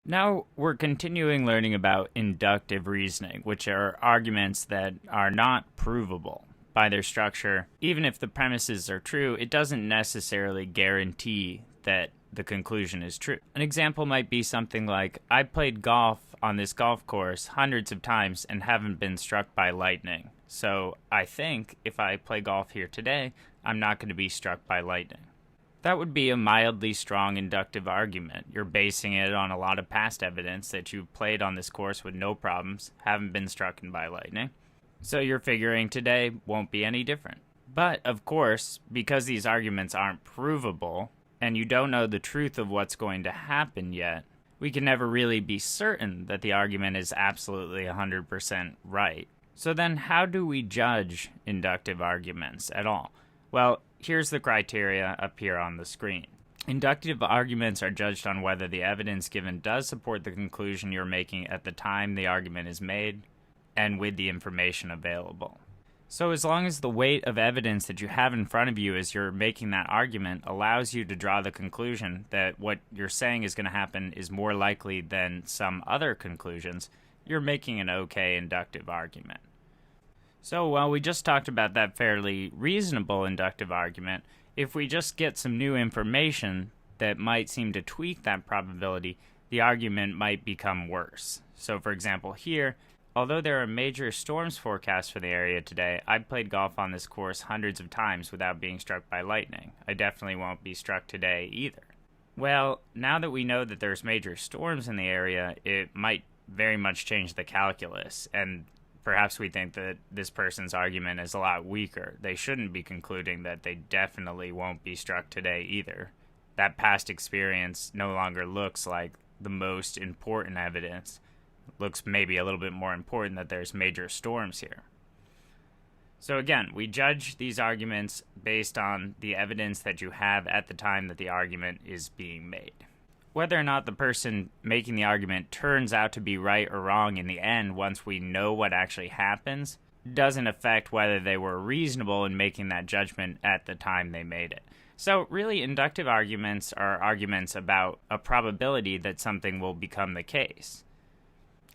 Now we're continuing learning about inductive reasoning, which are arguments that are not provable by their structure. Even if the premises are true, it doesn't necessarily guarantee that the conclusion is true. An example might be something like, I played golf on this golf course hundreds of times and haven't been struck by lightning. So I think if I play golf here today, I'm not going to be struck by lightning. That would be a mildly strong inductive argument. You're basing it on a lot of past evidence that you've played on this course with no problems, haven't been struck by lightning. So you're figuring today won't be any different. But, of course, because these arguments aren't provable, and you don't know the truth of what's going to happen yet, we can never really be certain that the argument is absolutely 100% right. So then how do we judge inductive arguments at all? Well, here's the criteria up here on the screen. Inductive arguments are judged on whether the evidence given does support the conclusion you're making at the time the argument is made and with the information available. So as long as the weight of evidence that you have in front of you as you're making that argument allows you to draw the conclusion that what you're saying is going to happen is more likely than some other conclusions, you're making an okay inductive argument. So while we just talked about that fairly reasonable inductive argument, if we just get some new information that might seem to tweak that probability, the argument might become worse. So for example here, although there are major storms forecast for the area today, I've played golf on this course hundreds of times without being struck by lightning. I definitely won't be struck today either. Well, now that we know that there's major storms in the area, it might very much change the calculus, and perhaps we think that this person's argument is a lot weaker. They shouldn't be concluding that they definitely won't be struck today either. That past experience no longer looks like the most important evidence. It looks maybe a little bit more important that there's major storms here. So again, we judge these arguments based on the evidence that you have at the time that the argument is being made. Whether or not the person making the argument turns out to be right or wrong in the end once we know what actually happens doesn't affect whether they were reasonable in making that judgment at the time they made it. So really, inductive arguments are arguments about a probability that something will become the case.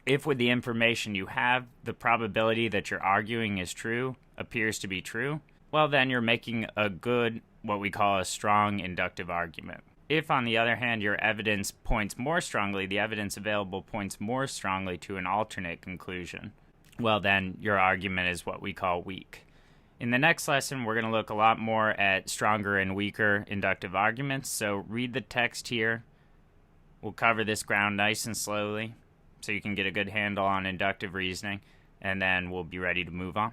If with the information you have, the probability that you're arguing is true appears to be true, well then you're making a good, what we call a strong inductive argument. If, on the other hand, your evidence points more strongly, the evidence available points more strongly to an alternate conclusion, well then your argument is what we call weak. In the next lesson, we're going to look a lot more at stronger and weaker inductive arguments, so read the text here. We'll cover this ground nice and slowly so you can get a good handle on inductive reasoning, and then we'll be ready to move on.